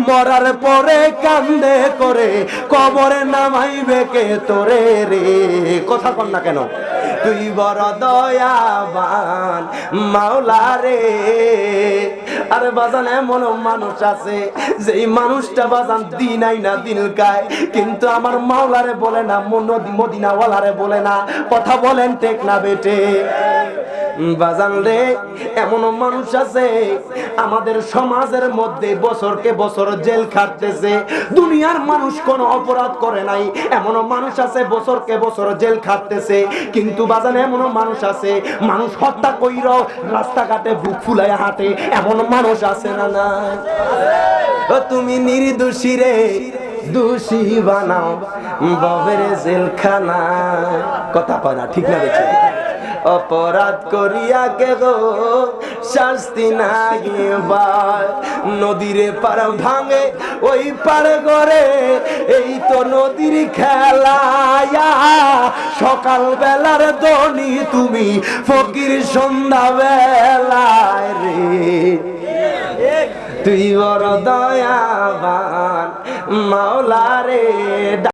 মরার পরে কান্দে করে কবরে নামাইবে কে তোরে রে। কথা কন না কেন? তুই বড় দয়াবান মাওলা রে। আরে বাজান এমন মানুষ আছে যেই মানুষটা বাজান দিন আইনা দিন খায়, কিন্তু আমার মাওলারে বলে না, মদিনাওয়ালারে বলে না। কথা বলেন ঠিক না বেটে? বাজান রে, এমন মানুষ আছে আমাদের সমাজের মধ্যে বছরকে বছর জেল খাটতেছে, দুনিয়ার মানুষ কোনো অপরাধ করে নাই, এমন মানুষ আছে বছরকে বছর জেল খাটতেছে। কিন্তু বাজান এমন মানুষ আছে মানুষ হত্যা কইরা রাস্তাঘাটে বুক ফুলায় হাঁটে, এমন মানুষ আছে না? না, তুমি নির্দোষী রে দোষী বানাও ববের জেলখানা। কথা কয় না, ঠিক না বেঠে? অপরাধ করিয়া কেহ শাস্তি নাই পায়, নদীরে পার ভাঙে ওই পার করে, এই তো নদীর খেলা। সকাল বেলার ধনী তুমি, ফকির সন্ধ্যা বেলায় রে। তুই বড় দয়াবান মাওলা রে।